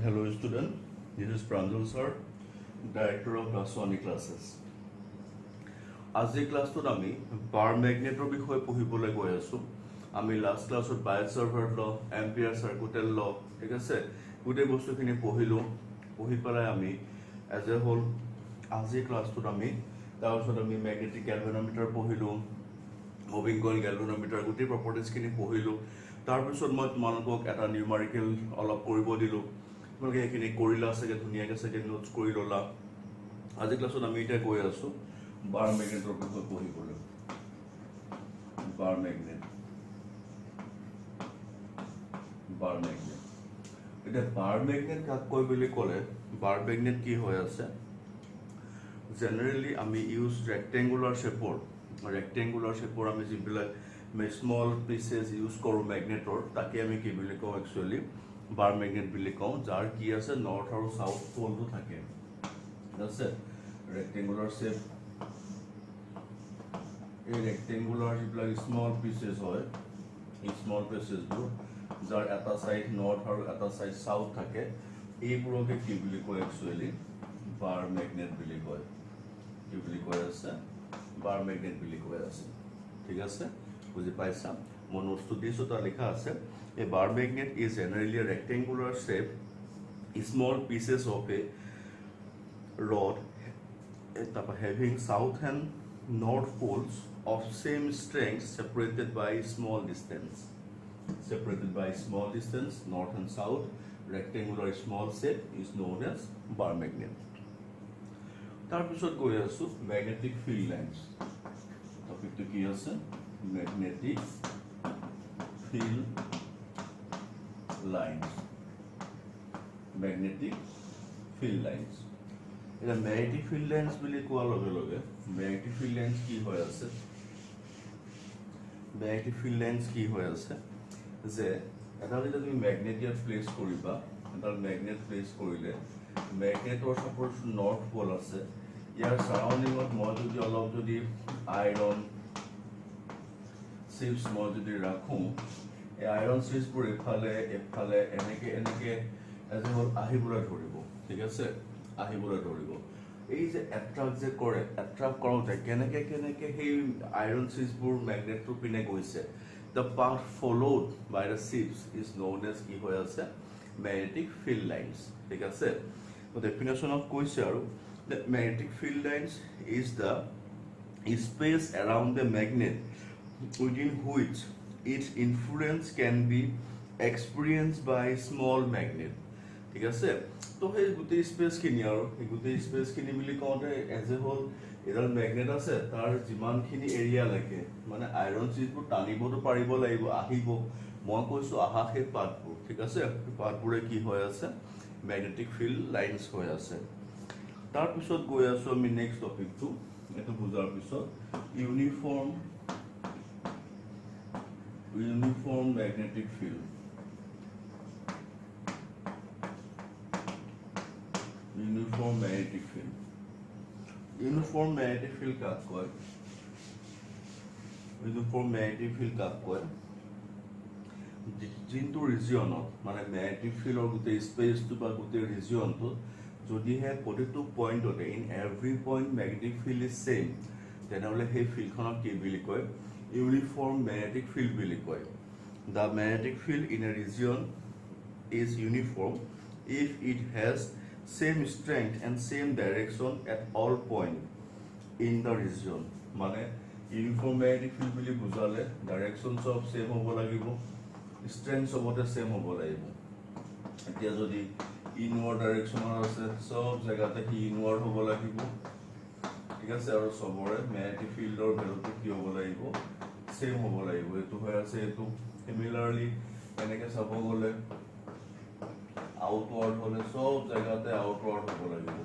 Hello student, this is Pranjal sir, Director of Daswani Classes. আজি ক্লাছটোত আমি বাৰ মেগনেটৰ বিষয়ে পঢ়িবলৈ গৈ আছো। আমি লাষ্ট ক্লাছত বায়'চাৰ্ভাৰ ল, এম্পিয়াৰ চাৰ্কুটেল ল, ঠিক আছে, গোটেই বস্তুখিনি পঢ়িলো। পঢ়ি পেলাই আমি এজ এ হোল আজি ক্লাছটোত আমি তাৰপিছত আমি মেগনেটিক গ্যালভানোমিটাৰ পঢ়িলো, মুভিং কইল গ্যালভানোমিটাৰ গোটেই প্ৰপাৰ্টিজখিনি পঢ়িলো। তাৰপিছত মই তোমালোকক এটা নিউমাৰিকেল অলপ কৰিব দিলোঁ। তোমালোকে এইখিনি কৰিলা চাগে, ধুনীয়াকৈ চাগে নোটছ কৰি ল'লা। আজি ক্লাছত আমি এতিয়া গৈ আছো বাৰ মেগনেটৰ বিষয়ে পঢ়িবলৈ। বাৰ মেগনেট এতিয়া বাৰ মেগনেট কাক কয় বুলি ক'লে, বাৰ মেগনেট কি হৈ আছে, জেনেৰেলি আমি ইউজ ৰেক্টেংগুলাৰ শ্বেপৰ আমি যিবিলাক স্মল পিচেছ ইউজ কৰোঁ মেগনেটৰ, তাকে আমি কি বুলি কওঁ, একচুৱেলি বাৰ মেগনেট বুলি কওঁ, যাৰ কি আছে নৰ্থ আৰু চাউথ পলটো থাকে, ঠিক আছে। ৰেক্টেংগুলাৰ শ্বেপ, এই ৰেক্টেংগুলাৰ যিবিলাক স্মল পিচেছ হয়, এই স্মল পিচেছবোৰ যাৰ এটা চাইড নৰ্থ আৰু এটা চাইড চাউথ থাকে, এইবোৰকে কি বুলি কয়, একচুৱেলি বাৰ মেগনেট বুলি কয়। কি বুলি কৈ আছে, বাৰ মেগনেট বুলি কৈ আছে, ঠিক আছে, বুজি পাইছা। মই নোটছটো দিছোঁ, তাত লিখা আছে a bar magnet is generally a rectangular shape, small pieces of a rod having south and north poles of same strength separated by small distance, north and south, rectangular small shape is known as bar magnet. তাৰপিছত গৈ আছো magnetic field lines. টপিকটো কি আছে, magnetic field lines. Magnetic field lines, এটা magnetic field lines বুলি কোৱাৰ লগে লগে ম্যাগনেটিক ফিল্ড লাইন্স কি হৈ আছে, ম্যাগনেটিক ফিল্ড লাইন্স কি হৈ আছে যে এটা যদি তুমি ম্যাগনেট ইয়াত প্লেচ কৰিবা, এটা ম্যাগনেট প্লেচ কৰিলে ম্যাগনেটৰ সাপোজ নৰ্থ পল আছে, ইয়াৰ সাৰাউণ্ডিঙত মই যদি অলপ যদি আইৰণ চিপছ মই যদি ৰাখোঁ, এই আইৰণ চিপছবোৰ এফালে এফালে এনেকে এনেকে এজ এ হ'ল আহিবলৈ ধৰিব, ঠিক আছে, আহিবলৈ ধৰিব। এই যে এট্ৰাক্ট যে কৰে, এট্ৰাক্ট কৰোঁতে কেনেকে কেনেকে সেই আইৰণ চিপছবোৰ মেগনেটটোৰ পিনে গৈছে, the path followed by the chips is known as কি হৈ আছে, ম্যাগনেটিক ফিল্ড লাইন্স, ঠিক আছে। ডেফিনেশ্যনত কৈছে আৰু the magnetic field lines is the space around the magnet within which its influence can be experienced by small magnet, ঠিক আছে। তো সেই গোটেই স্পেচখিনি আৰু এই গোটেই স্পেচখিনি বুলি কওঁতে এজ এ হ'ল এডাল মেগনেট আছে, তাৰ যিমানখিনি এৰিয়া লাগে মানে আইৰণ চিপছবোৰ টানিবতো পাৰিব লাগিব, আহিব, মই কৈছোঁ আহা সেই পাতবোৰ, ঠিক আছে, পাতবোৰে কি হৈ আছে, ম্যাগনেটিক ফিল্ড লাইন্স হৈ আছে। তাৰপিছত গৈ আছো আমি নেক্সট টপিকটো, এইটো বুজাৰ পিছত uniform magnetic field. Uniform magnetic field কাক কয়, ইউনিফৰ্ম ম্যাগনেটিক ফিল্ড কাক কয়, যোনটো ৰিজিয়নত মানে ম্যাগনেটিক ফিল্ডৰ গোটেই স্পেচটো বা গোটেই ৰিজিয়নটোত যদিহে প্ৰতিটো পইণ্টতে in every point magnetic field is same, তেনেহ'লে সেই ফিল্ডখনক কি বুলি কয়, ইউনিফৰ্ম ম্যাগনেটিক ফিল্ড বুলি কয়। The magnetic field in a region is uniform if it has same strength and same direction at all point in the region. মানে uniform magnetic field বুলি বুজালে ডাইৰেকশ্যন চব ছেম হ'ব লাগিব, ষ্ট্ৰেংথ চবতে same হ'ব লাগিব। এতিয়া যদি ইনৱাৰ্ড ডাইৰেকশ্যনৰ আছে, চব জেগাতে সি ইনৱাৰ্ড হ'ব লাগিব, ঠিক আছে, আৰু চবৰে ম্যাগনেটিক ফিল্ডৰ ভেলুটো কি হ'ব লাগিব, ছেম হ'ব লাগিব। এইটো হৈ আছে এইটো, সিমিলাৰলি এনেকে চাব গ'লে আউটৱাৰ্ড হ'লে চব জেগাতে আউটৱাৰ্ড হ'ব লাগিব,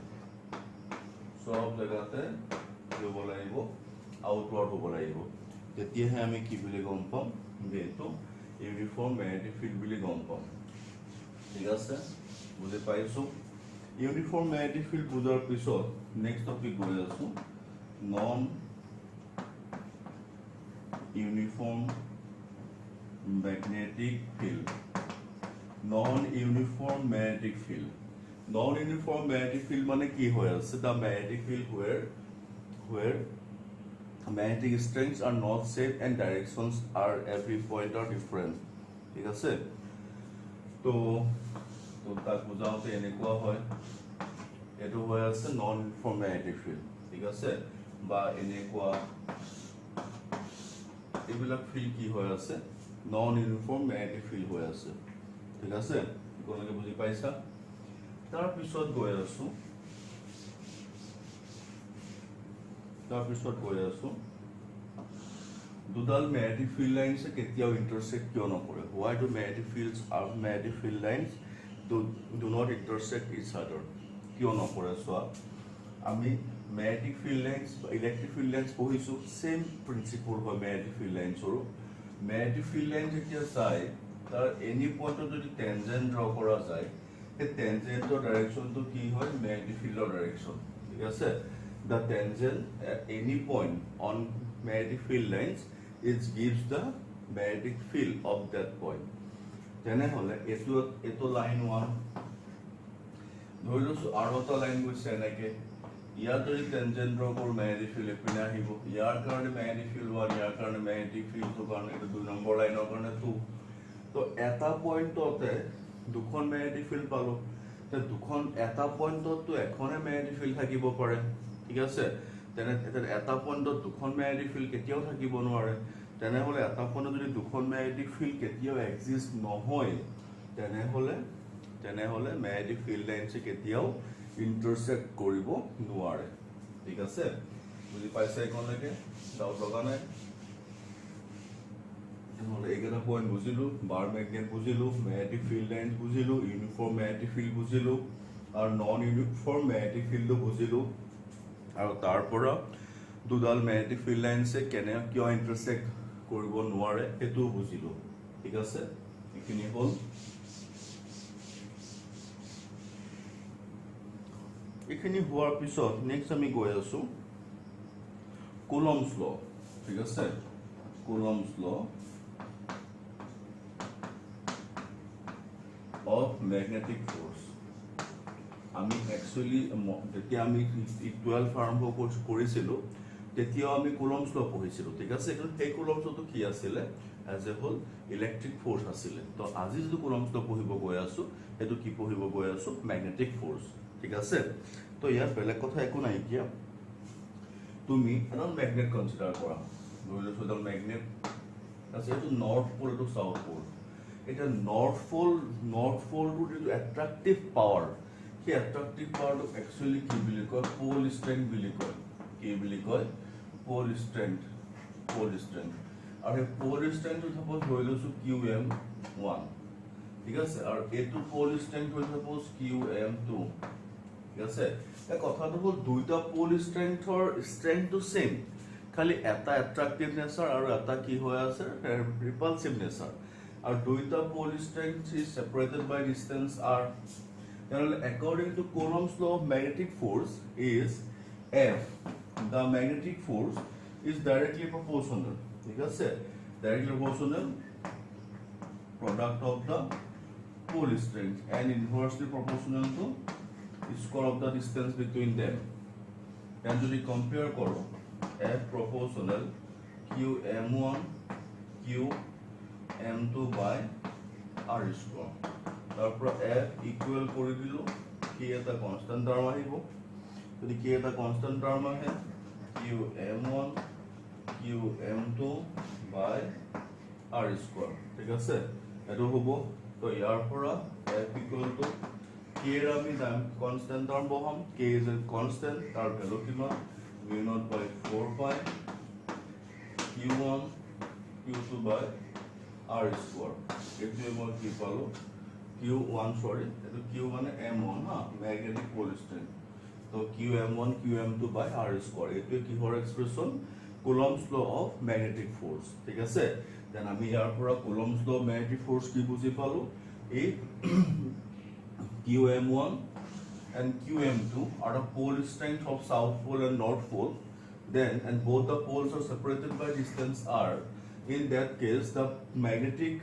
চব জেগাতে কি হ'ব লাগিব, আউটৱাৰ্ড হ'ব লাগিব। তেতিয়াহে আমি কি বুলি গম পাম যে এইটো ইউনিফৰ্ম ম্যাগনেটিক ফিল্ড বুলি গম পাম, ঠিক আছে, বুজি পাইছো। ইউনিফৰ্ম ম্যাগনেটিক ফিল্ড বুজাৰ পিছত নেক্সট টপিক গৈ আছো, non uniform magnetic field. non-uniform magnetic field. Non-uniform magnetic field মানে কি হয় আছে? The magnetic field where magnetic strengths are not same and directions are every point are different. ঠিক আছে? তো তাক বুজাওতে এনেকুৱা হয়, এটো হৈ আছে non-uniform magnetic field. ঠিক আছে? বা এনেকুৱা এইবিলাক ফিল্ড কি হৈ আছে? Non-uniform magnetic field হৈ আছে. ঠিক আছে? কোনলৈকে বুজি পাইছা? তাৰ পিছত গৈ আছো দুডাল magnetic field lines কেতিয়াও intersect কিয় নকৰে? Why do magnetic field lines do not intersect each other? কিয় নকৰে? চোৱা, আমি magnetic field lines বা electric field lines পঢ়িছো, same principle হয় magnetic field lines ৰো. magnetic field lines যেতিয়া চাই তাৰ any point যদি tangent draw কৰা যায়, এই tangentৰ directionটো কি হয়? magnetic fieldৰ direction. ঠিক আছে? The tangent at any point on magnetic field lines it gives the magnetic field of that point. তেনেহলে এটো লাইন 1 ধৰিলো আৰু এটা লাইন গৈছে এনেকে, ইয়াৰ যদি টেনজেন্ট ড্ৰ কৰো magnetic field এপিনে আহিব, ইয়াৰ কাৰণে magnetic field 1, ইয়াৰ কাৰণে magnetic field 2 কাৰণে এটা 2 নম্বৰ লাইনৰ কাৰণে 2. তো এটা পইণ্টতে দুখন magnetic field পালো, তে দুখন এটা পইণ্টতো এখনে magnetic field থাকিব পাৰে. ঠিক আছে? তেনে এটা পইণ্টত দুখন magnetic field কেতিয়াও থাকিব নোৱাৰে. তেনেহলে এটা পইণ্টত যদি দুখন magnetic field কেতিয়াও এক্সিষ্ট নহয়, তেনেহলে magnetic field lines কেতিয়াও intersect কৰিব নোৱাৰে. ঠিক আছে? বুজি পাইছে কোনলৈকে? ডাউট লগা নাই? নহলে এইকেইটা পইণ্ট বুজিলো, বাৰ মেগনেট বুজিলো, magnetic field lines বুজিলো, ইউনিফৰ্ম magnetic field বুজিলো, আৰু নন ইউনিফৰ্ম magnetic field বুজিলো, আৰু তাৰ পৰা দুডাল magnetic field lines কিয় intersect কৰিব নোৱাৰে এটো বুজিলো. ঠিক আছে? এইখিনি হ'ল এইখিনি হোৱাৰ পিছত নেক্সট আমি গৈ আছো কুলম্বছ ল. ঠিক আছে? কুলম্বছ ল of magnetic force. আমি একচুয়ালি যেতিয়া আমি 12 আৰম্ভ কৰিছিলো তেতিয়াও আমি কুলম্বছ ল পঢ়িছিলো. ঠিক আছে? কিন্তু এই কুলম্বছ লটো কি আছিল? As a whole electric force আছিল. তো আজি যদি কুলম্বছ ল পঢ়িব গৈ আছো, এটো কি পঢ়িব গৈ আছো? Magnetic force. ঠিক আছে? তো ইয়াৰ বেলেগ কথা একো নাই. কিয়া তুমি এডাল ম্যাগনেট কনসিডাৰ কৰা, ধৰি লৈছো এডাল ম্যাগনেট আছে, এটো নৰ্থ পোল, এটো সাউথ পোল. এটা নৰ্থ পোলটো যিটো এট্ৰাকটিভ পাৱাৰ, সেই এট্ৰাকটিভ পাৱাৰটো একচুয়ালি কি বুলি কয়? পোল ষ্ট্ৰেংথ বুলি কয়. কি বুলি কয়? Pole strength. আৰু এই পোল ষ্ট্ৰেংথটো সাপোজ ধৰি লৈছো QM1. ঠিক আছে? আৰু এইটো পোল ষ্ট্ৰেংথ হৈ সাপোজ QM2. ঠিক আছে? এই কথাটো হ'ল দুইটা পোল ষ্ট্ৰেংথৰ ষ্ট্ৰেংথটো সেম, খালি এটা এট্ৰাকটিভ নেচাৰ আৰু এটা কি হৈ আছে? ৰিপালসিভ nature. Our duita pole strength is separated by distance r. According to Coulomb's law of magnetic force is F. The magnetic force is directly proportional. ठीक है? Directly proportional product of the pole strength and inversely proportional to square of the distance between them. And to compare koro, F proportional QM1 Q M2 by R square. তারপর F equal করে দিল কি এটা constant term আহিব, যদি কি এটা constant term আহে QM1 QM2 by R square. ঠিক আছে? এটো হ'ব. তো ইয়াৰ পৰা F equal to k এর আমি কনস্ট্যান্ট টার্ম বহাম. K is a constant, তার ভ্যালু কিমান? V0 by 4 pi Q1 Q2 by R square. এটো মই কি পালো? Q1 sorry, এটো Q মানে M1 হা, ম্যাগনেটিক পোল স্ট্রেংথ. তো QM1 QM2 by R square. এটো কি হর expression? Coulomb's law of magnetic force. ঠিক আছে? দেন আমি ইয়াৰ পৰা Coulomb's law of magnetic force কি বুজি পালো? এই QM1 and QM2 are the pole strength of south pole and north pole. Then and both the poles are separated by distance r. In that case, the magnetic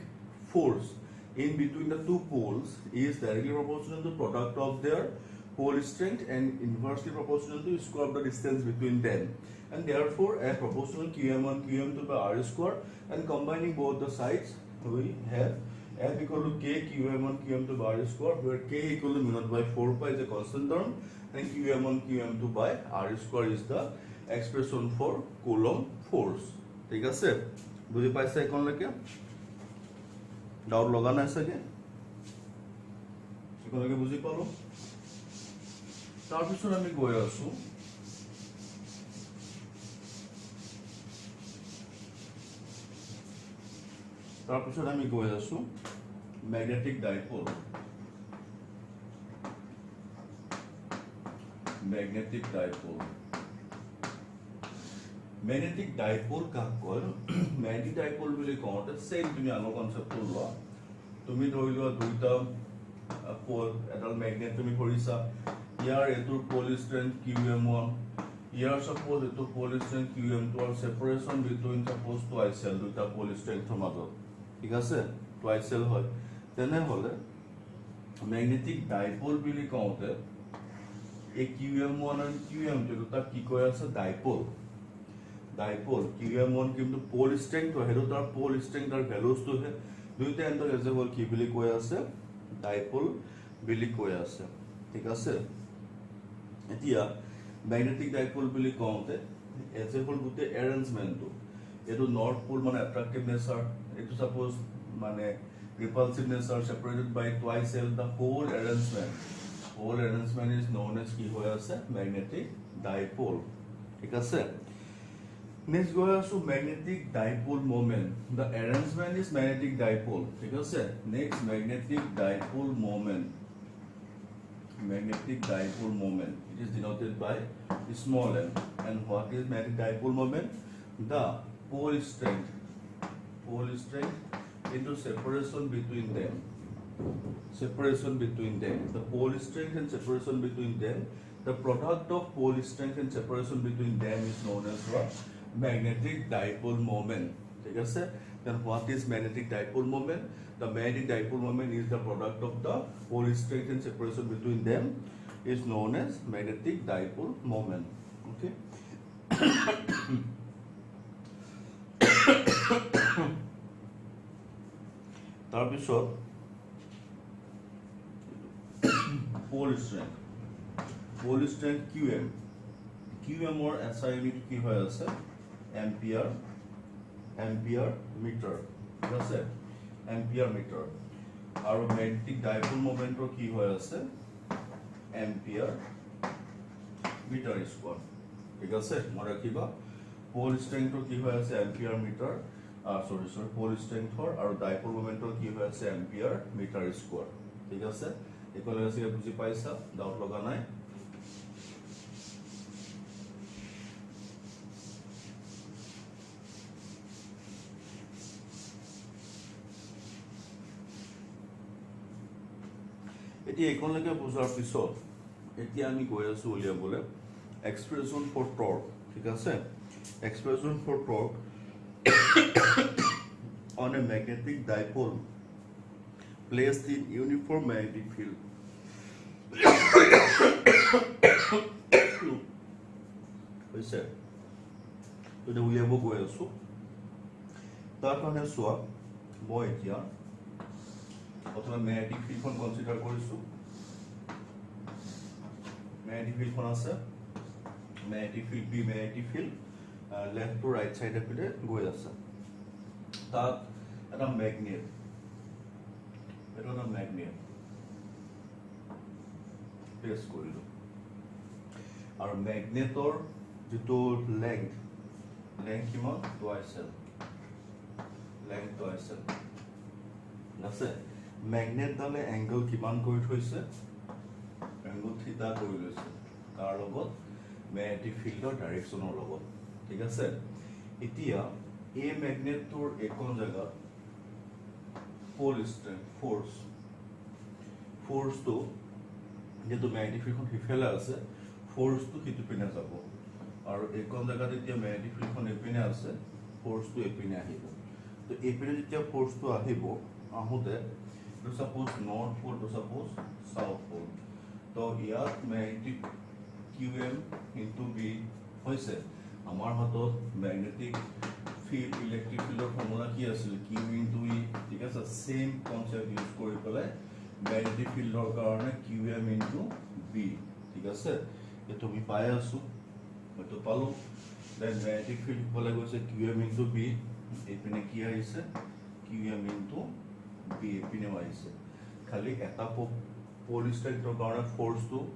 force in between the two poles is directly proportional to product of their pole strength and inversely proportional to square of the distance between them, and therefore a proportional qm1 qm2 by r square, and combining both the sides we have f equal to k qm1 qm2 by r square, where k equal to mu naught by 4 pi is a constant term, and qm1 qm2 by r square is the expression for Coulomb force. ঠিক আছে, বুঝি পাইছে এখনলৈকে? Doubt লগা নাই চাগে? এখনলৈকে বুজি পালো? তাৰপিছত আমি গৈ আছো ম্যাগনেটিক ডাইপোল। ম্যাগনেটিক ডাইপোল কাক কয়? ম্যাগনেটিক ডাইপোল বুলি কওঁতে সেম তুমি আগৰ কনসেপ্টটো লোৱা। তুমি ধৰি লোৱা দুইটা পোল, এডাল ম্যাগনেট তুমি ধৰিছা, ইয়াৰ এটোৰ পোল ষ্ট্ৰেংথ qm1, ইয়াৰ সাপোজ এটো পোল ষ্ট্ৰেংথ qm2, আৰু সেপাৰেশন বিটুইন সাপোজ টুৱাইস সেল, দুইটা পোল ষ্ট্ৰেংথৰ মাজত, ঠিক আছে, টুৱাইস সেল হয়। তেনেহলে ম্যাগনেটিক ডাইপোল বুলি কওঁতে এই qm1 আৰু qm2 দুটা কি কৈ আছে? ডাইপোল। qm1 কিন্তু পোল ষ্ট্ৰেংথ হয়, হেতু তাৰ পোল ষ্ট্ৰেংথ আৰু ভ্যালুজটো হে দুইটা এন্টাৰ এজ হ'ল কি বুলি কৈ আছে? ডাইপোল বুলি কৈ আছে, ঠিক আছে। এতিয়া ম্যাগনেটিক ডাইপোল বুলি কওঁতে এজ হ'ল গোটেই এৰেঞ্জমেন্টটো, এটো নৰ্থ পোল মানে অ্যাট্ৰাক্টিভ নেচাৰ, এটো সাপোজ মানে repulsive nature separated by twice cell, the whole arrangement is known as কি হৈ আছে? ম্যাগনেটিক ডাইপোল, ঠিক আছে। নেক্সট গৈ আছো magnetic dipole moment. the arrangement is magnetic dipole, ঠিক আছে। Next magnetic dipole moment. It is denoted by small m. And what is magnetic dipole moment? The pole strength into separation between them. The pole strength and separation between them. The product of pole strength and separation between them is known as what? Magnetic dipole moment. ঠিক আছে? Then what is magnetic dipole moment? The magnetic dipole moment is the product of the pole strength and separation between them is known as magnetic dipole moment. Okay? তাৰপিছত pole strength qm or SI unit কি হৈ আছে? Ampere metre, ঠিক আছে, ampere metre. আৰু magnetic dipole মোমেন্টৰ কি হৈ আছে? এম্পিয়াৰ মিটাৰ স্কয়াৰ, ঠিক আছে। মনে ৰাখিবা পোল ষ্ট্ৰেংথৰ কি হৈ আছে? এম্পিয়াৰ মিটাৰ, পোল ষ্ট্ৰেংথৰ আৰু ডাইপোল মোমেন্টৰ কি হৈ আছে? এম্পিয়াৰ মিটাৰ স্কয়াৰ, ঠিক আছে। একেলগে আছে বুজি পাইছা? ডাউট লগা নাই? এতিয়া একেলগে বুজাৰ পিছত এতিয়া আমি গৈ আছো উলিয়াবলৈ এক্সপ্ৰেছন ফৰ টৰ্ক, ঠিক আছে। Expression for torque on a magnetic dipole placed in uniform magnetic field. হৈছে তো উলিয়াব গৈ আছো। তাৰ কাৰণে চোৱা, মই এতিয়া প্ৰথমে ম্যাগনেটিক ফিল্ডখন কনসিডাৰ কৰিছো। ম্যাগনেটিক ফিল্ডখন আছে, magnetic field left to right side এপিনে গৈ আছে। তাত এটা ম্যাগনেট প্লেস কৰিলো, আৰু ম্যাগনেটৰ যেটো লেংথ কিমান? টুৱাইস সেল, আছে। ম্যাগনেট ডালে এংগল কিমান কৰি থৈছে? এংগল থিটা কৰি লৈছে, তাৰ লগত ম্যাগনেটিক ফিল্ডৰ ডাইৰেকশনৰ লগত, ঠিক আছে। এতিয়া এই ম্যাগনেটৰ একন জায়গা পোল ষ্ট্ৰেংথ ফোৰ্সটো যেটো ম্যাগনেটিক ফিল্ডখন হিফেলে আছে, ফোৰ্সটো কিটো পিনে যাব, আৰু একন জায়গাত এতিয়া ম্যাগনেটিক ফিল্ডখন এপিনে আছে, ফোর্সটো এপিনে আহিব। তো এপিনে যেতিয়া ফোর্সটো আহিব, আহোতে to suppose north pole to suppose south pole. So here magnetic QM into B hoise amar hatot magnetic field electric field formula ki asil Q into E thik ase same concept use kori pele magnetic field or karone QM into B thik ase eto mi pai asu eto palu then magnetic field pole goise QM into B epine ki aise QM into B epine aise khali eta pole strike to karone force to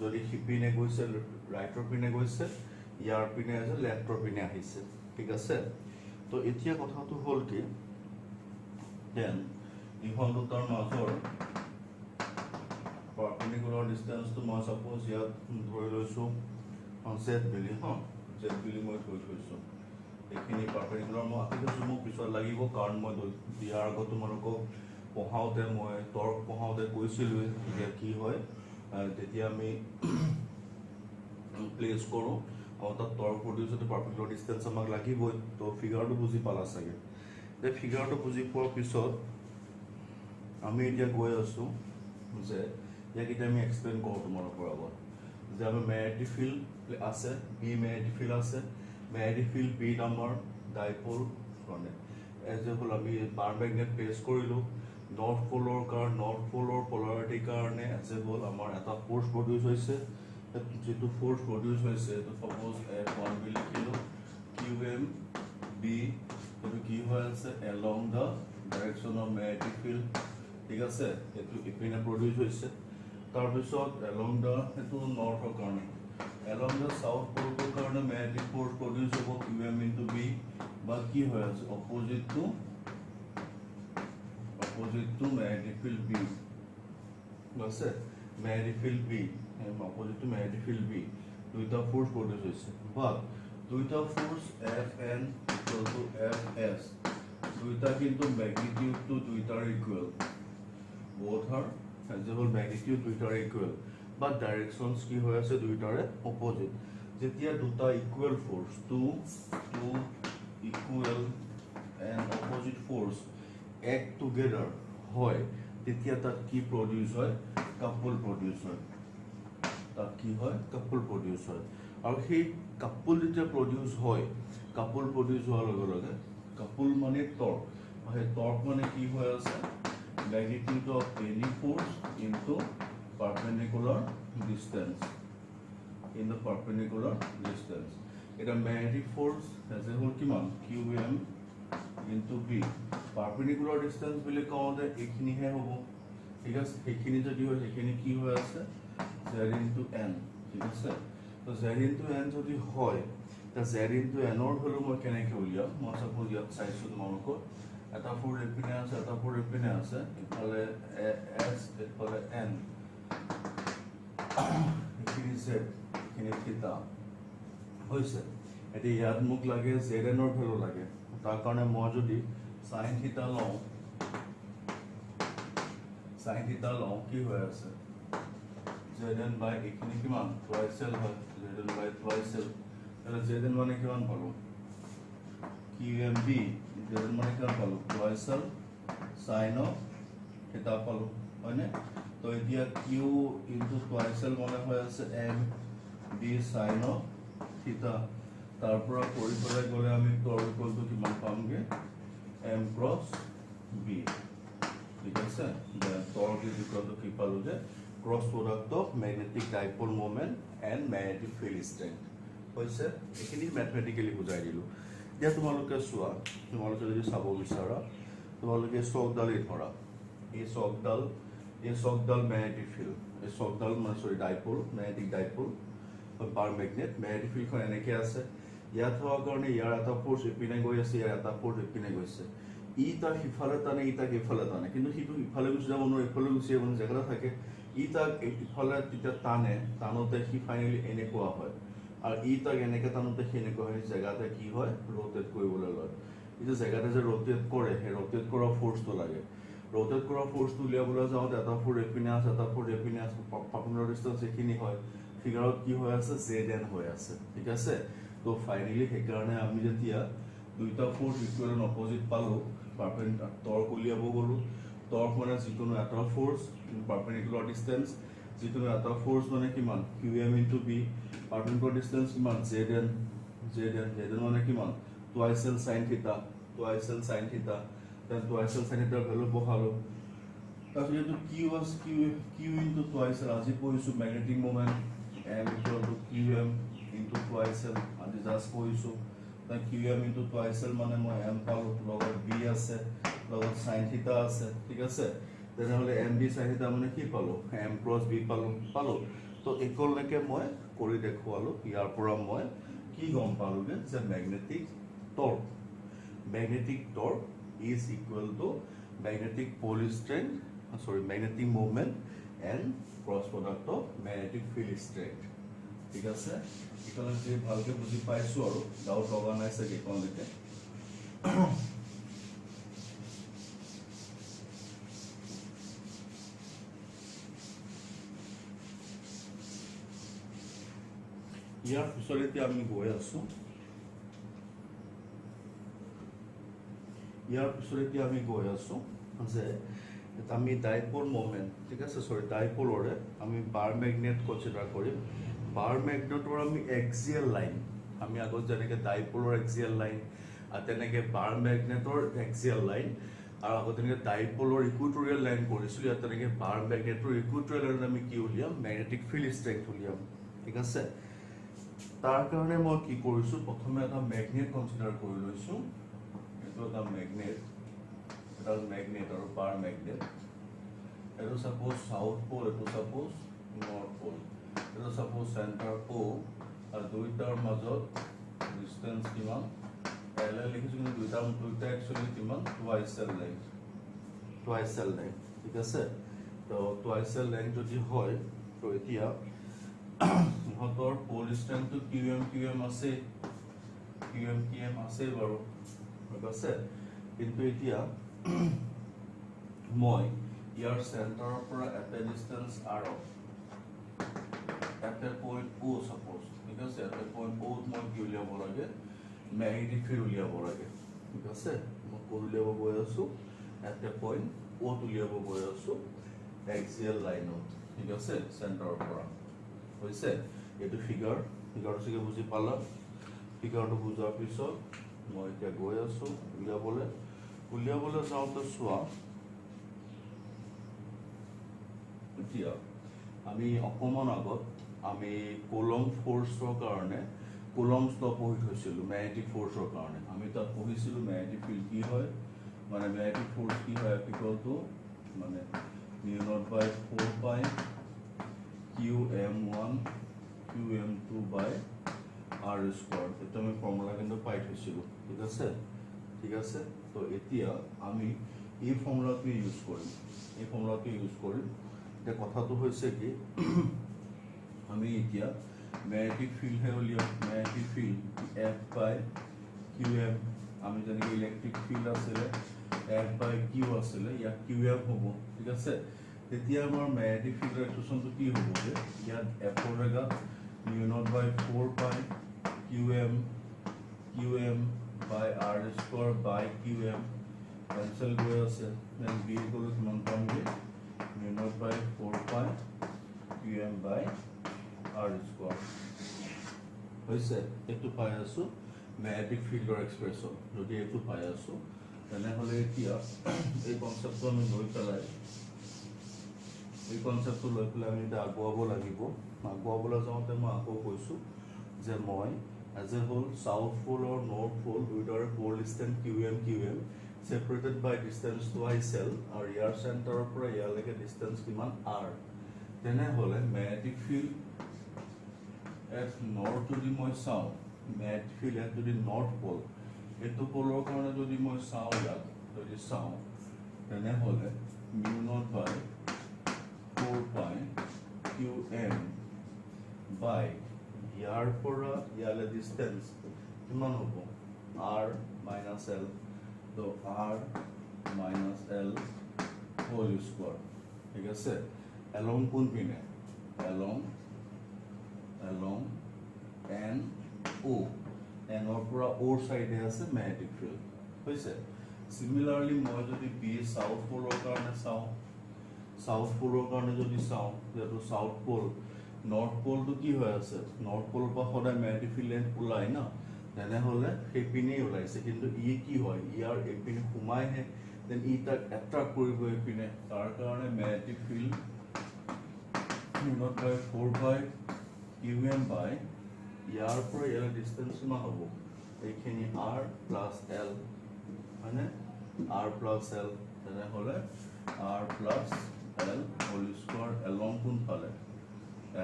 যদি হিপিনে গৈছে ৰাইটৰ পিনে গৈছে ইয়াৰ পিনে আছে লেফটৰ পিনে আহিছে ঠিক আছে তো এতিয়া কথাটো হ'ল কি দেন ইহল দুটাৰ মাজৰ পাৰপেন্ডিকুলাৰ ডিসটেন্সটো মই সাপোজ ইয়াত ধৰি লৈছো z বুলি z বুলি মই ধৰি লৈছো এইখিনি পাৰপেন্ডিকুলাৰ মই আকিছো মোক পিছত লাগিব কাৰণ মই দিয়াৰ আগত তোমালোকক পঢ়াওতে মই টৰ্ক পঢ়াওতে কৈছিলো যে কি হয় তেতিয়া আমি প্লেস কৰো আৰু তাত টৰ্ক প্ৰডিউস হতে পাৰপেন্ডিকুলাৰ ডিসটেন্স আমাক লাগিবই তো ফিগাৰটো বুজি পালা চাগে তে ফিগাৰটো বুজি পোৱাৰ পিছত আমি এতিয়া গৈ আছো যে ইয়াক এতিয়া আমি এক্সপ্লেইন কৰো তোমালোকৰ আগত যে আমি ম্যাগনেটিক ফিল্ড আছে বি ম্যাগনেটিক ফিল্ড আছে magnetic field B number dipole মানে এজ এ আমি বাৰ ম্যাগনেট প্লেস কৰিলো নৰ্থ পোলৰ পোলাৰিটি কাৰণে এজ এ হোল আমাৰ এটা ফোৰ্স প্ৰডিউস হৈছে যেটো ফোর্স প্রডিউস হয়েছে তো সাপোজ F1 বি লিখিলো QM B এটো কি হয় আছে along the direction of magnetic field ঠিক আছে এটো ইপিনে প্রডিউস হয়েছে তার পিছত along the এটো নৰ্থৰ কাৰণে along the south pole কাৰণে magnetic force প্রডিউস হ'ব QM into B বা কি হয় আছে opposite to magnetic field B আছে magnetic field B opposite to magnetic field B দুইটা ফোর্স প্রডিউস হইছে বাট দুইটা force Fn equal to Fs দুইটা কিন্তু ম্যাগনিটিউড টু দুইটাৰ equal both are as a whole magnitude দুইটাৰ ইকুয়াল বাট ডাইৰেকশনস কি হৈ আছে দুইটাৰে অপোজিট যেতিয়া দুটা equal force to equal and opposite force act together হয় তেতিয়া তাত কি প্রডিউস হয় কাপল প্রডিউস হয় তাত কি হয় কাপল প্রডিউস হয় আৰু সেই কাপল যেতিয়া প্ৰডিউস হয় কাপল প্ৰডিউস হোৱাৰ লগে লগে কাপল মানে টর্ক হয় টর্ক মানে কি হৈ আছে magnitude of any force into perpendicular distance in the perpendicular distance এটা magnetic force as a whole কিমান QM into B perpendicular distance বুলি কওঁতে এইখিনি হে হ'ব ঠিক আছে এইখিনি যদি হয় এইখিনি কি হৈ আছে z into n ঠিক আছে তো z into n যদি হয় তা z into n ৰ ভ্যালু মই কেনেকৈ উলিয়াম মই সাপোজ ইয়াত চাইছো তোমালোকৰ এটা ফোৰ এপিনে আছে এটা ফোৰ এপিনে আছে ইফালে s ইফালে n এইখিনি z এইখিনি থিটা হৈছে এটি ইয়াত মোক লাগে zn ৰ ভ্যালু লাগে তাৰ কাৰণে মই যদি sin থিটা লওঁ কি হৈ আছে zn by এইখিনি কিমান twice l হয় zn by twice l তাহলে zn মানে কিমান পালো QMB zn মানে কিমান পালো twice l sin of থিটা পালো হয়নে তো এতিয়া q into twice l মানে হৈ আছে m b sin of থিটা তাৰ পৰা কৰি পেলাই গলে আমি টৰ্ক ইকুয়াল টু কিমান পামগে m cross b ঠিক আছে টর্ক ইজ ইকুয়াল টু কি পালো যে cross product of magnetic dipole moment and magnetic field strength হৈছে এখিনি ম্যাথমেটিক্যালি বুজাই দিলো এতিয়া তোমালোকে চোৱা তোমালোকে যদি চাব বিচাৰা তোমালোকে চকডাল ধৰা এই চকডাল ম্যাগনেটিক ফিল্ড এই চকডাল মানে সরি ডাইপোল ম্যাগনেটিক ডাইপোল পার ম্যাগনেট ম্যাগনেটিক ফিল্ডখন এনেকে আছে ইয়াত হোৱাৰ কাৰণে ইয়াৰ এটা ফোৰ্স ইপিনে গৈ আছে ইয়াৰ এটা ফোর্স ইপিনে গৈছে ই তাক ইফালে টানে ই তাক ইফালে টানে কিন্তু সিটো ইফালে গুচি যাব নোৱাৰে ইফালে গুচি যাব জেগাটা থাকে ই তাক ইফালে তেতিয়া টানোতে সি ফাইনালি এনেকুৱা হয় আৰু ই তাক এনেকে টানোতে সি এনেকুৱা হয় জেগাতে কি হয় ৰোটেট কৰিবলৈ লয় এই যে জেগাতে যে ৰোটেট কৰে সেই ৰোটেট কৰা ফোৰ্সটো লাগে ৰোটেট কৰা ফোৰ্সটো উলিয়াবলৈ যাওঁতে এটা ফোৰ এপিনে আছে এটা ফোৰ এপিনে আছে পাৰপেন্ডিকুলাৰ ডিসটেন্স এইখিনি হয় ফিগাৰত কি হৈ আছে zn হৈ আছে ঠিক আছে তো ফাইনালি সেইকাৰণে আমি যেতিয়া দুইটা ফোৰ্স ইকুয়াল এন্ড অপোজিট পালো পাৰপেন্ডিকুলাৰ টৰ্ক উলিয়াব গলো টৰ্ক মানে যিকোনো এটা ফ'ৰ্চ পাৰপেণ্ডিকুলাৰ ডিষ্টেঞ্চ যিকোনো এটা ফ'ৰ্চ মানে কিমান QM into B perpendicular distance কিমান ZN মানে কিমান twice L sin theta then twice L sin থিটাৰ ভেলু বহালো তাৰপিছত এইটো Q ইনটু টুৱাইচ L আজি পঢ়িছোঁ magnetic moment M equal to QM into twice L আজি জাষ্ট পঢ়িছোঁ QM ইনটু টুৱাইচ L মানে মই M পালোঁ লগত B আছে লগত sin থিটা আছে ঠিক আছে তেনেহ'লে MB sin থিটা মানে কি পালোঁ M ক্ৰছ B পালোঁ তো এইকলৈকে মই কৰি দেখুৱালোঁ ইয়াৰ পৰা মই কি গম পালোঁগে যে magnetic torque is equal to magnetic pole strength magnetic moment and cross product of magnetic field strength ঠিক আছে এখানে যে ভালকে বুঝি পাইছো আৰু ডাউট লগা নাই চাগে কোনলৈকে ইয়াৰ পিছতে আমি গৈ আছো যে আমি ডাইপোল মোমেন্ট ঠিক আছে ডাইপোলৰে আমি বাৰ ম্যাগনেট কনসিডাৰ কৰিম বাৰ ম্যাগনেটৰ আমি এক্সিয়েল লাইন আমি আগত যেনেকৈ ডাইপোলৰ এক্সিয়েল লাইন আৰু তেনেকৈ বাৰ ম্যাগনেটৰ এক্সিয়েল লাইন আৰু আগত তেনেকৈ ডাইপোলৰ ইকুৱেটৰিয়েল লাইন কৰিছিলোঁ ইয়াত তেনেকৈ বাৰ ম্যাগনেটৰ ইকুৱেটৰিয়েল লাইন আমি কি উলিয়াম ম্যাগনেটিক ফিল্ড ষ্ট্ৰেংথ উলিয়াম ঠিক আছে তাৰ কাৰণে মই কি কৰিছোঁ প্ৰথমে এটা ম্যাগনেট কনসিডাৰ কৰি লৈছোঁ এইটো এটা ম্যাগনেট আৰু বাৰ ম্যাগনেট এইটো সাপোজ সাউথ পোল এইটো সাপোজ নৰ্থ পোল এইটো সাপোজ সেন্টাৰ পোল আৰু দুইটাৰ মাজত ডিসটেন্স কিমান L লিখিছোঁ কিন্তু দুইটা একচুয়ালি কিমান টুৱাইচ L লাইন ঠিক আছে তো টুৱাইচ L লাইন যদি হয় তো এতিয়া ইহঁতৰ পোল ষ্ট্ৰেংথটো QM আছে বাৰু ঠিক আছে কিন্তু এতিয়া মই ইয়াৰ সেন্টাৰৰ পৰা এটা distance R at a point O suppose ঠিক আছে at a point O মই কি উলিয়াব লাগে ম্যাগনেটিক ফিল্ড উলিয়াব লাগে ঠিক আছে মই উলিয়াব গৈ আছো at a point O উলিয়াব গৈ আছো এক্সিয়েল লাইনত ঠিক আছে সেন্টাৰৰ পৰা হৈছে এইটো ফিগাৰটো চাগে বুজি পালা ফিগাৰটো বুজাৰ পিছত মই এতিয়া গৈ আছো উলিয়াবলৈ যাওঁতে চোৱা এতিয়া আমি অকমান আগত আমি কুলম্ব ফোৰ্সৰ কাৰণে কুলম্বছ ল পঢ়ি থৈছিলোঁ ম্যাগনেটিক ফোৰ্সৰ কাৰণে আমি তাত পঢ়িছিলোঁ ম্যাগনেটিক ফিল্ড কি হয় মানে ম্যাগনেটিক ফোৰ্স কি হয় ইকুৱেল টু মানে μ0/4π QM1 QM2 by R square এটা আমি ফর্মুলা কিন্তু পাই থৈছিলোঁ ঠিক আছে তো এতিয়া আমি এই ফর্মুলাটো ইউজ কৰিম এতিয়া কথাটো হৈছে কি আমি এতিয়া ম্যাগনেটিক ফিল্ড হে উলিয়াম ম্যাগনেটিক ফিল্ড F/QM আমি যেনেকৈ ইলেক্ট্ৰিক ফিল্ড আছিলে F/Q আছিলে ইয়াত QM হ'ব ঠিক আছে তেতিয়া আমাৰ ম্যাগনেটিক ফিল্ডৰ ইকুৱেশ্যনটো কি হ'ব যে ইয়াত F ৰ জেগাত μ0/4π QM by R square by QM cancel গৈ আছে then B equal to কিমান পামগে μ0/4π QM by R square হৈছে এইটো পাই আছো ম্যাগনেটিক ফিল্ডৰ এক্সপ্ৰেছন যদি এইটো পাই আছো তেনেহ'লে এতিয়া এই কনসেপ্টটো আমি লৈ পেলাই আমি এটা আগুৱাবলৈ যাওঁতে মই আকৌ কৈছোঁ যে মই as a whole south pole or north pole দুইটাৰে pole distance QM separated by distance twice L আৰু ইয়াৰ চেণ্টাৰৰ পৰা ইয়ালৈকে distance কিমান R তেনেহ'লে ম্যাগনেটিক ফিল্ড at north যদি মই চাওঁ ম্যাগনেটিক ফিল্ড at যদি north pole এইটো পোলৰ কাৰণে যদি মই চাওঁ ইয়াত যদি চাওঁ তেনেহ'লে μ0/4π QM by ইয়াৰ পৰা ইয়ালে ডিসটেন্স কিমান হ'ব R minus L তো R minus L whole square ঠিক আছে along কোন পিনে along N O N ৰ পৰা O সাইডে আছে ম্যাগনেটিক ফিল্ড হৈছে সিমিলাৰলি মই যদি বি সাউথ পোলৰ কাৰণে চাওঁ সাউথ পোলৰ কাৰণে যদি চাওঁ যেটো সাউথ পোল নৰ্থ পোলটো কি হৈ আছে নৰ্থ পোলৰ পৰা সদায় ম্যাগনেটিক ফিল্ড লাইন ওলাই না তেনেহলে সেইপিনে ওলাইছে কিন্তু ই কি হয় ইয়াৰ এপিনে সোমাইহে দেন ই তাক এট্ৰাক্ট কৰিব এপিনে তাৰ কাৰণে magnetic field nought by 4 by qm by ইয়াৰ পৰা ইয়াৰ ডিসটেন্স কিমান হ'ব এইখিনি r প্লাস l মানে r প্লাস l তেনেহলে r plus l whole square along কোন ফালে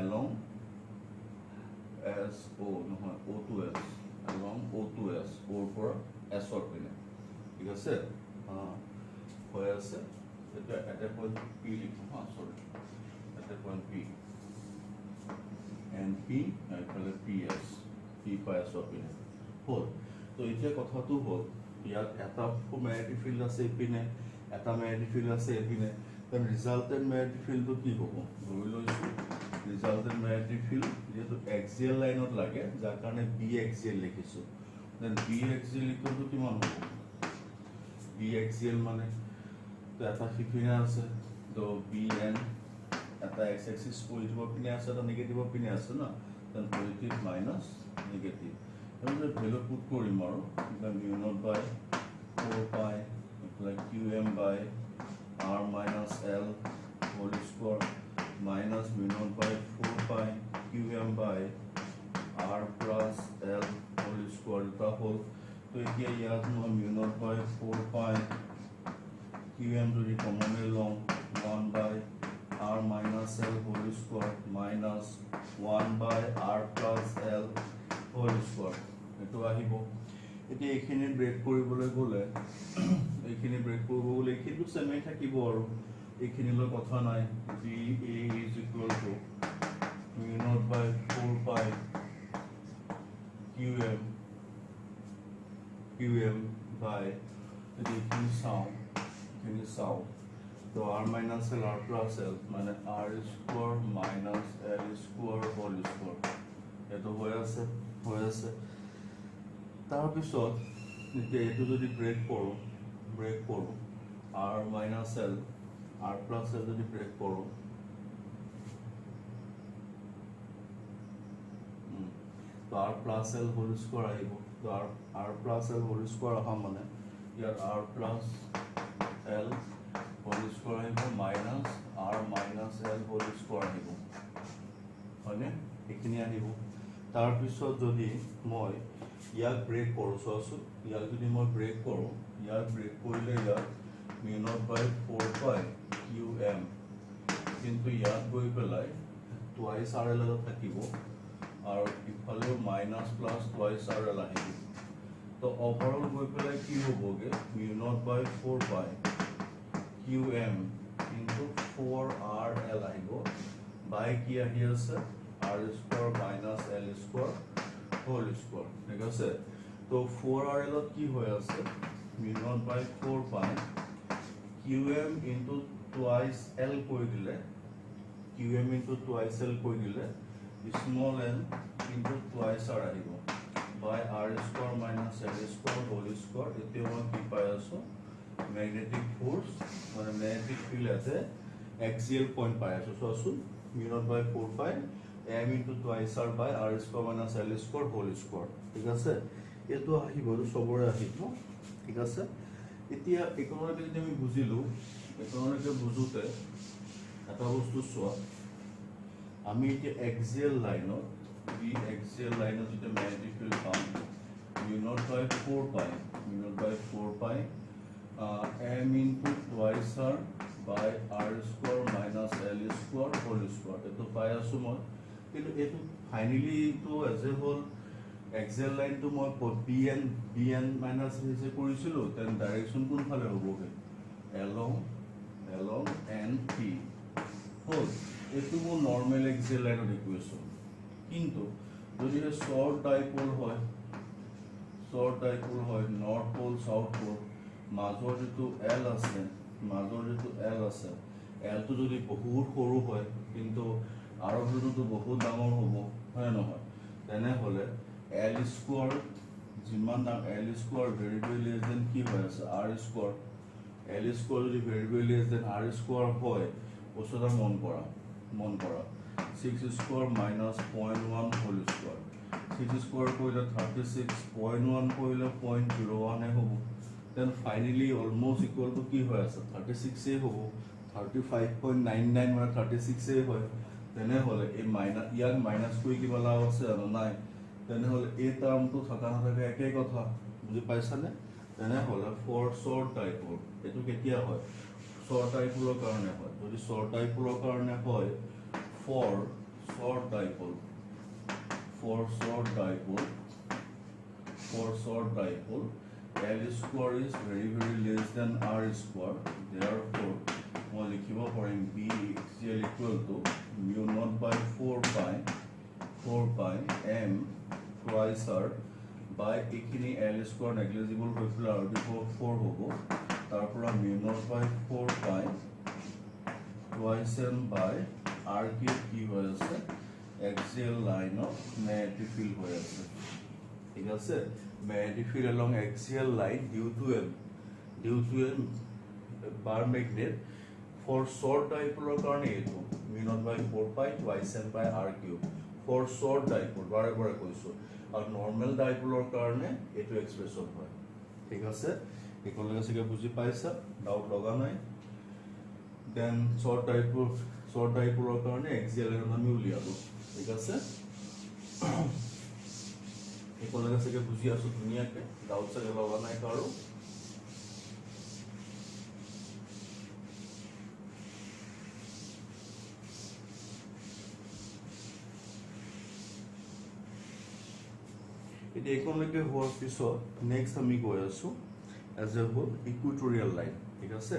along s o নহয় o to s along o to s o পৰা s ৰ পিনে ঠিক আছে হৈ আছে এটা এটা পইণ্ট p লিখো সৰি এটা পইণ্ট p and p এইফালে ps p পাই s ৰ পিনে হ'ল তো এতিয়া কথাটো হ'ল ইয়াত এটা ম্যাগনেটিক ফিল্ড আছে এপিনে এটা ম্যাগনেটিক ফিল্ড আছে এপিনে then resultant magnetic field to কি হ'ব ধৰি লৈছো resultant magnetic field যেটো axial লাইনত লাগে যাৰ কাৰণে b axial লিখিছো then b axial equal to কিমান হ'ব b axial মানে তো এটা সিপিনে আছে তো bn এটা x axis পজিটিভ পিনে আছে এটা নেগেটিভ পিনে আছে না then পজিটিভ মাইনাস নেগেটিভ আমি ভ্যালু পুট কৰিম আৰু mu naught by 4 pi like qm by r minus l whole square minus mu naught by 4 pi qm by r plus l whole square the whole तो ये याद हो mu naught by 4 pi qm to the common along 1 by r minus l whole square minus 1 by r plus l whole square এটো আহিব এতিয়া এখিনি brake কৰিবলৈ গলে এখিনি ব্ৰেক কৰিব গলে এখিনটো সেমে থাকিব আৰু এখিনিলৈ কথা নাই b a is equal to mu naught by 4 pi qm by the এখিনি চাও তো r minus l r plus l মানে r square minus l square whole square এটো হৈ আছে তাৰ পিছত এতিয়া এটো যদি ব্ৰেক কৰো r minus l r plus l যদি ব্ৰেক কৰো তো r plus l whole square আহিব তো r plus l whole square আহা মানে ইয়াৰ r plus l whole square আহিব minus r minus l whole square আহিব মানে এখিনি আহিব তাৰ পিছত যদি মই ইয়াক ব্ৰেক কৰো সসু ইয়াক যদি মই ব্ৰেক কৰো ইয়াক ব্ৰেক কৰিলে ইয়াক mu naught by 4 pi qm কিন্তু ইয়াত গৈ পেলাই twice rl থাকিব আৰু ইফালে মাইনাস প্লাস twice rl আহিব তো ওভাৰঅল গৈ পেলাই কি হ'বগে mu naught by 4 pi qm into 4rl আহিব বাই কি আহি আছে r square minus l square whole square ঠিক আছে তো 4rl কি হৈ আছে mu naught by 4 pi qm into twice l কৈ দিলে qm into twice l কৈ দিলে small n into twice r আহিব by r square minus l square whole square এতিয়া মই কি পাই আছো ম্যাগনেটিক ফোর্স মানে ম্যাগনেটিক ফিল্ড আছে axial point পাই আছো so mu naught by 4 pi m into twice r by r square minus l square whole square ঠিক আছে এটো আহিব সবৰে আহিব ঠিক আছে এতিয়া ইকোনমিক যদি আমি বুজিলো ইকোনমিক বুজুতে এটা বস্তু চোৱা আমি এতিয়া axial লাইনত যেটা ম্যাগনেটিক ফিল্ড পাম mu naught by 4 pi m into twice r by r square minus l square whole square এটো পাই আছো মই কিন্তু এটো ফাইনালি তো as a whole axial line তো মই bn minus হিসে কৰিছিলো তেন ডাইৰেকশন কোন ফালে হ'বগে along and p হোল এটো মোৰ নৰমাল axial line ৰ ইকুৱেচন কিন্তু যদি শৰ্ট ডাইপোল হয় নৰ্থ পোল সাউথ পোল মাজৰ যেটো l আছে l তো যদি বহুত সৰু হয় কিন্তু আৰৱটো বহুত ডাঙৰ হ'ব হয় নহয় তেনে হলে l square যিমান L square very very less than কি হৈ আছে আৰ স্কোৱাৰ এল স্কোৱাৰ যদি very very less than R square হয় বস্তুটা মন কৰা 6 square minus 0.1 whole square 6 square কৰিলে 36 0.1 কৰিলে 0.01 হ'ব then finally almost equal to কি হৈ আছে 36 হ'ব 35.99 মানে 36 হয় তেনেহ'লে এই মাইনাছ ইয়াক মাইনাছ কৰি কিবা লাভ আছে জানো নাই তেনেহ'লে এই টাৰ্মটো থকা নাথাকে একেই কথা বুজি পাইছানে তেনেহ'লে ফৰ শ্বৰ্ট ডাইপোল এইটো কেতিয়া হয় শ্বৰ্ট ডাইপোলৰ কাৰণে হয় যদি শ্বৰ্ট ডাইপোলৰ কাৰণে হয় for short dipole L square is very very less than R square therefore মই লিখিব পাৰিম B is equal to mu naught by 4 pi m twice R by এইখিনি L square negligible হৈ পেলাই R before 4 হ'ব তাৰ পৰা mu naught by 4 pi twice m by R কি হৈ আছে axial line of magnetic field হৈ আছে ঠিক আছে magnetic field along axial line due to a bar magnet for short dipole karone etu mu naught by 4 pi twice m by r cube for short dipole bare bare koisu are normal dipole karone etu expression hoy ঠিক আছে ekon lage sege buji paisa doubt loga nai then short dipole karone axial line ami uliabo ঠিক আছে ekon lage sege buji asu duniya ke doubt sege loga nai karu এটা একনলৈকে হোৱাৰ পিছত next আমি গৈ আছো as a whole equatorial line ঠিক আছে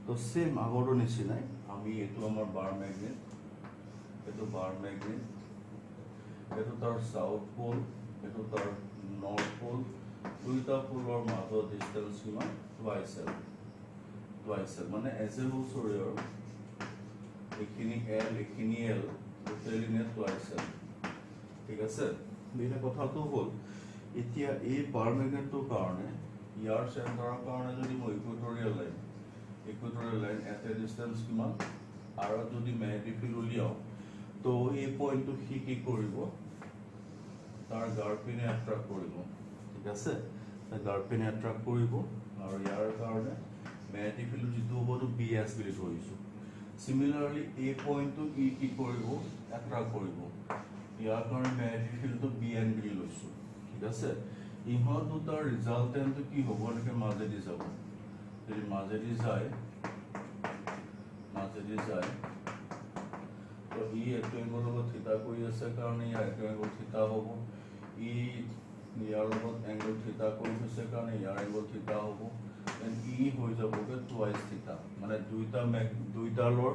তো সেম আগৰ নিচিনাই আমি এটো আমাৰ বাৰ ম্যাগনেট এটো তাৰ সাউথ পোল এটো তাৰ নৰ্থ পোল দুইটা পোলৰ মাজৰ ডিসটেন্স কিমান টুৱাইস এল মানে এজ এ হোল সৰিয়ৰ এখিনি এল টোটালি নে টুৱাইস এল ঠিক আছে দুইটা কথাটো হ'ল এতিয়া এই বাৰ ম্যাগনেটৰ কাৰণে ইয়াৰ চেণ্টাৰৰ কাৰণে যদি মই Equatorial line at A distance কিমান আৰু যদি ম্যাগনেটিক ফিল্ড উলিয়াও তো এই পইণ্টটো কি কৰিব তাৰ গাৰ্পিনে এট্ৰাক্ট কৰিব ঠিক আছে গাৰ্পিনে এট্ৰাক্ট কৰিব আৰু ইয়াৰ কাৰণে ম্যাগনেটিক ফিল্ড যিটো হ'ব বিএস বুলি ধৰিছো সিমিলাৰলি এই পইণ্টটো কি কৰিব এট্ৰাক্ট কৰিব ইয়াৰ কাৰণে ম্যাগনেটিক ফিল্ডটো বিএন বুলি লৈছো ঠিক আছে ইহঁত দুটাৰ ৰিজাল্টেন্টটো কি হ'ব এনেকে মাজেদি যাব যদি মাজেদি যায় তো ই এটো এংগল লগত থিতা কৰি আছে কাৰণে ইয়াৰ এটো এংগল থিতা হ'ব ই ইয়াৰ লগত এংগল থিতা কৰি আছে কাৰণে ইয়াৰ এংগল থিতা হ'ব এন্ড ই হৈ যাবগে টুৱাইস থিতা মানে দুইটালৰ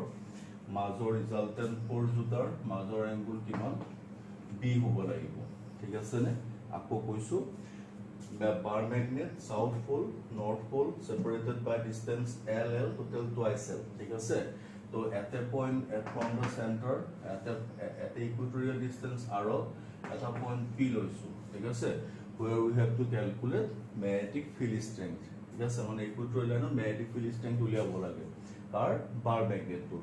মাজৰ ৰিজাল্টেন্ট ফৰ দুটাৰ মাজৰ এংগল কিমান বি হ'ব লাগিব ঠিক আছে নে আকৌ কৈছো bar magnet south pole north pole separated by distance LL total twice L ঠিক আছে তো at a point from the center at a equatorial distance r at a point p লৈছো ঠিক আছে where we have to calculate magnetic field strength ঠিক আছে মানে equatorial line magnetic field strength উলিয়াব লাগে কাৰ bar magnet তো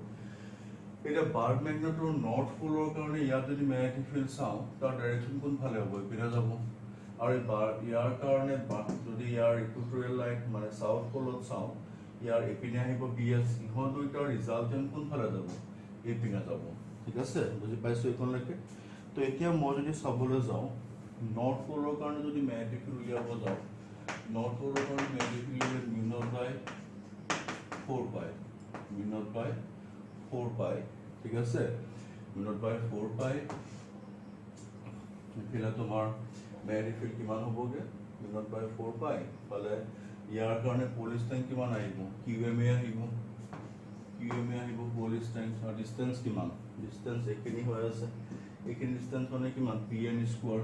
এটা bar magnetor north pole কাৰণে ইয়াত যদি magnetic field চাও তাৰ ডাইৰেকশন কোন ফালে হ'ব পিৰা যাব আৰু ইয়াৰ কাৰণে যদি ইয়াৰ ইকুৱেটৰিয়েল লাইন মানে সাউথ পোলত চাও ইয়াৰ এপিনে আহিব বিএস ইহত দুইটাৰ ৰিজাল্টেন্ট কোন ফালে যাব এপিনে যাব ঠিক আছে বুজি পাইছো একনলৈকে তো এতিয়া মই যদি চাবলৈ যাও নৰ্থ পোলৰ কাৰণে যদি ম্যাগনেটিক ফিল্ড উলিয়াব যাও নৰ্থ পোলৰ কাৰণে magnetic field mu naught by 4 pi ঠিক আছে mu naught by 4 pi এফিলা তোমাৰ ম্যাগনেটিক ফিল্ড কিমান হ'বগে mu naught by 4 pi পালে ইয়াৰ কাৰণে পোল ষ্ট্ৰেংথ কিমান আহিব কিউএমএ আহিব পোল ষ্ট্ৰেংথ আৰু ডিসটেন্স কিমান ডিসটেন্স এখিনি হৈ আছে এখিনি ডিসটেন্স মানে কিমান pn স্কয়াৰ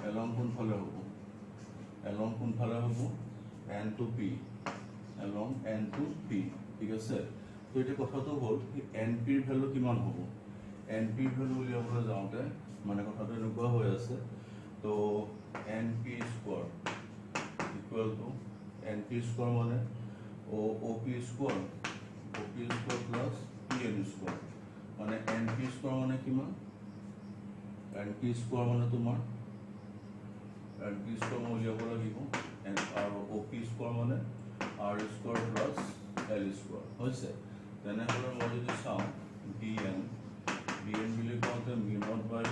along কোন ফালে হ'ব n to p along n to p ঠিক আছে তো এটা কথাটো হ'ল np এর ভ্যালু কিমান হ'ব np এর ভ্যালু উলিয়াবলৈ যাওঁতে মানে কথাটো এনেকুৱা হৈ আছে তো NP square equal to NP square মানে OP square plus PN square মানে NP স্কোয়ার মানে কিমান NP স্কোয়ার মানে তোমাৰ NP স্কোয়াৰ মই উলিয়াব লাগিব আৰু OP স্কোয়ার মানে R square plus L square হৈছে তেনেহ'লে মই যদি চাওঁ BN বুলি কওঁতে μ0 বাই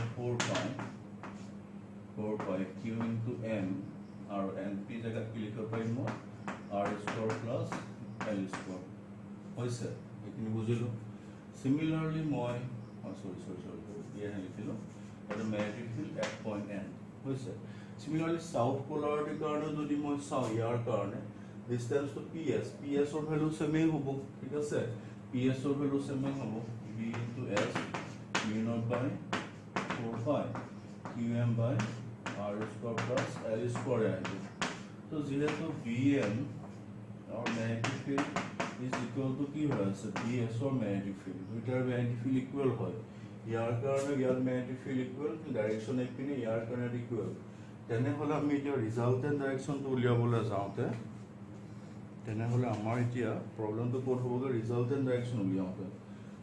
4 pi Q into M আৰু NP জেগাত কি লিখিব পাৰিম মই R square plus L square হৈছে এইখিনি বুজিলো সিমিলারলি মই সরি ইয়াহে লিখিলো এটা magnetic field at point N হৈছে সিমিলারলি সাউথ পোলারিটি কাৰণে যদি মই চাওঁ ইয়াৰ কাৰণে ডিসটেন্স টু PS ওৰ ভ্যালু সেমই হ'ব ঠিক আছে PS ওৰ ভ্যালু সেমই হ'ব B into S μ0 by 4 pi QM by R square plus L square আহিব তো যেহেতু BN और magnetic field is equal to কি হৈ আছে BS और मैग्नेटिक फील्ड দুইটাৰ मैग्नेटिक फील्ड इक्वल হয় ইয়াৰ কাৰণে ইয়াৰ मैग्नेटिक फील्ड इक्वल ডাইৰেকশন একপিনে ইয়াৰ কাৰণে ইকুৱেল তেনেহলে আমি এতিয়া ৰিজাল্টেন্ট ডাইৰেকশনটো উলিয়াবলৈ যাওঁতে তেনেহলে আমাৰ এতিয়া প্ৰবলেমটো ক'ত হ'বগে ৰিজাল্টেন্ট ডাইৰেকশন উলিয়াওঁতে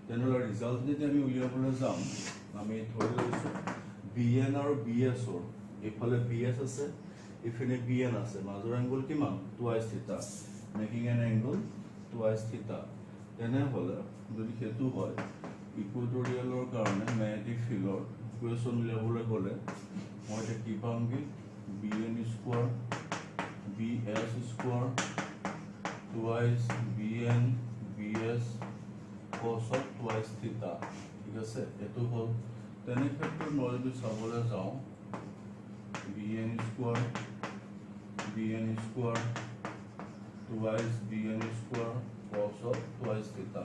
তেনেহলে ৰিজাল্ট যদি আমি উলিয়াবলৈ যাম আমি ধৰি লৈছো BN আৰু BS ৰ এফালে BS আছে এফালে BN আছে মাজৰ এংগল কিমান টুৱাইস থিটা making an angle twice theta তেনেহলে যদি হেতু হয় ইকুৱেটৰিয়েলৰ কাৰণে ম্যাগনেটিক ফিল্ডৰ ইকুৱেশ্যন উলিয়াবলৈ গ'লে মই এটা কি পামগে BN square BS square twice BN BS cos of twice theta ঠিক আছে এটো হ'ল তেনে ক্ষেত্ৰত মই যদি চাবলৈ যাওঁ BN square twice BN square cos of twice theta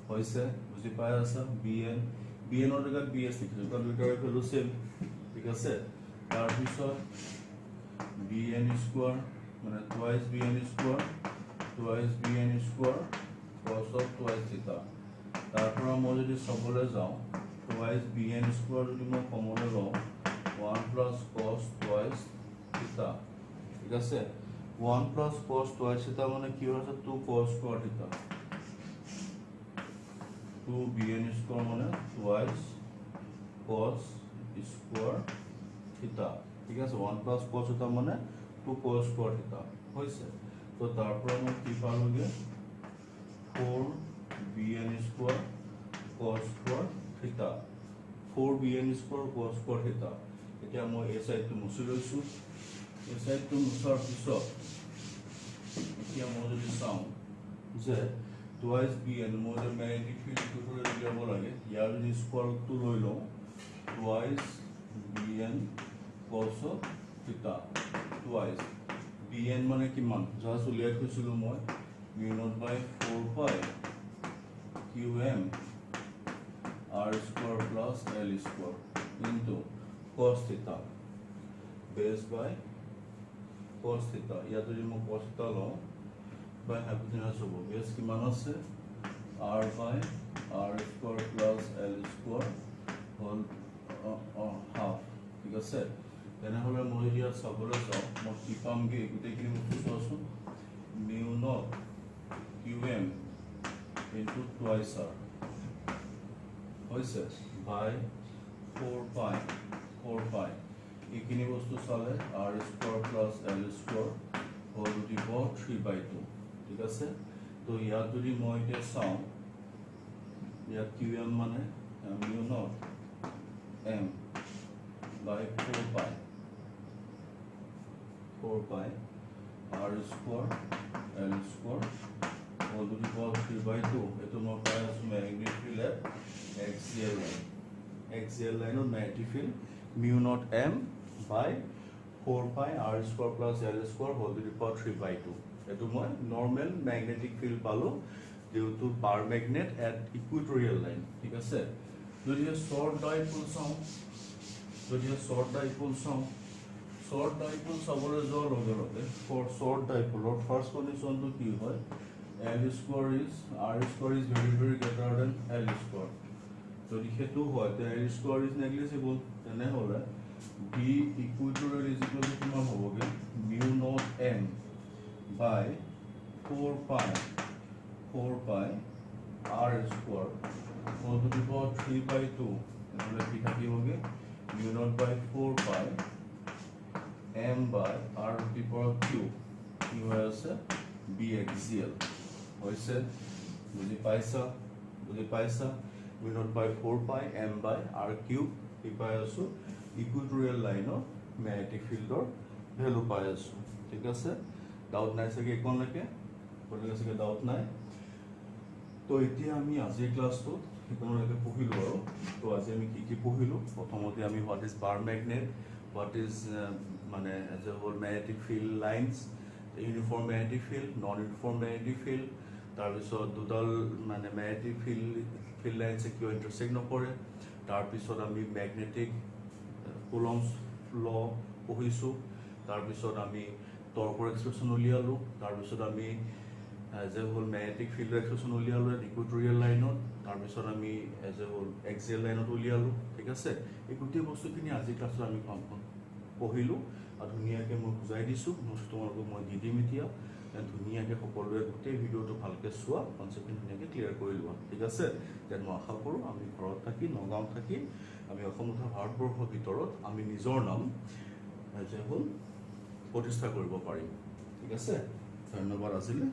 হৈছে বুজি পাই আছা BN ৰ জেগাত BS লিখিছো কাৰণ দুইটাৰ ভ্যালু সেম ঠিক আছে তাৰ পিছত BN square মানে twice BN square cos of twice theta তাৰ পৰা মই যদি চাবলৈ যাওঁ twice BN square যদি মই কমন লওঁ 1 plus cos twice theta ঠিক আছে 1 plus cos twice theta মানে কি হৈছে 2 cos square theta 2 BN square মানে twice cos square theta ঠিক আছে 1 plus cos theta মানে 2 cos square theta হৈছে তো তাৰ পৰা মই কি পালোগে 4 BN square cos square theta 4 BN square cos square theta এতিয়া মই এই সাইডটো মুছি লৈছো এই সাইডটো মুছাৰ পিছত এতিয়া মই যদি চাওঁ যে twice BN মই যে ম্যাগনেটিক ফিল্ড ইকুৱেটৰিয়েল উলিয়াব লাগে ইয়াৰ যদি স্কয়াৰটো লৈ লওঁ twice BN cos theta twice BN মানে কিমান জাস্ট উলিয়াই থৈছিলো মই μ0 by 4 pi QM R square plus L square into cos theta base by cos theta या तो जो cos theta low by hypotenuse होगा base की मान से R by R square plus L square whole half ठीक है सर तेने होले मुझे यार सबले जाओ मैं किपाम के इकुते की मुझे सोचूं mu naught QM into twice R होइसे by 4 pi इकिनी वस्तु साले R square plus L square whole to the power 3/2 ठीक है सर तो यार तुझी मोइटे साउंड यार QM माने mu naught M by 4 pi R square L square whole to the power 3/2 ये तो मैं पाया उसमें magnetic field है axial line और magnetic field mu naught M by 4 pi R square plus L square whole to the power 3/2 ये तो मैं normal magnetic field पालो due to bar magnet at equatorial line ठीक है सर तो ये short dipole सबले जो लगे लगे for short dipole first condition तो की है L square is R square is very greater than L square तो हेतु হয় L square is negligible তেনে হলে B equatorial is equal to কিমান হ'বগে mu naught m by 4 pi r square whole to the power 3 by 2 তাহলে কি থাকিবগে mu naught by 4 pi m by r to the power q কি হৈ আছে b axial হৈছে বুজি পাইছা mu naught by 4 pi m by r cube কি পাই আছো ইকুইটোৰিয়েল লাইনৰ ম্যাগনেটিক ফিল্ডৰ ভ্যালু পাই আছো ঠিক আছে ডাউট নাই সকে কোনলৈকে কোনলৈকে ডাউট নাই তো এতিয়া আমি আজি ক্লাসটো কোনলৈকে পঢ়িলো আৰু তো আজি আমি কি পঢ়িলো প্ৰথমতে আমি what is bar magnet what is মানে as a whole magnetic field lines uniform magnetic field non uniform magnetic field তাৰ পিছত দুডাল মানে ম্যাগনেটিক ফিল্ড লাইনস কিয় ইন্টাৰসেক্ট নকৰে তাৰ পিছত আমি ম্যাগনেটিক কুলম্বস ল পঢ়িছো তাৰ পিছত আমি টৰ্কৰ এক্সপ্ৰেছন উলিয়ালো তাৰ পিছত আমি as a whole magnetic field expression উলিয়ালো ইকুইটোৰিয়েল লাইনত তাৰ পিছত আমি এজ এ হোল এক্সিয়েল লাইনত উলিয়ালো ঠিক আছে এই গোটেই বস্তুখিনি আজি ক্লাছত আমি পঢ়িলো আৰু ধুনীয়াকৈ মই বুজাই দিছো তোমালোকক মই দি দিম এতিয়া ধুনীয়াকৈ সকলোৱে গোটেই ভিডিঅ'টো ভালকৈ চোৱা কনচেপ্টটো ধুনীয়াকৈ ক্লিয়াৰ কৰি লোৱা ঠিক আছে যেন মই আশা কৰোঁ আমি ঘৰত থাকি নগাঁৱত থাকি আমি অসম তথা ভাৰতবৰ্ষৰ ভিতৰত আমি নিজৰ নাম যে হ'ল প্ৰতিষ্ঠা কৰিব পাৰিম ঠিক আছে ধন্যবাদ আজিলৈ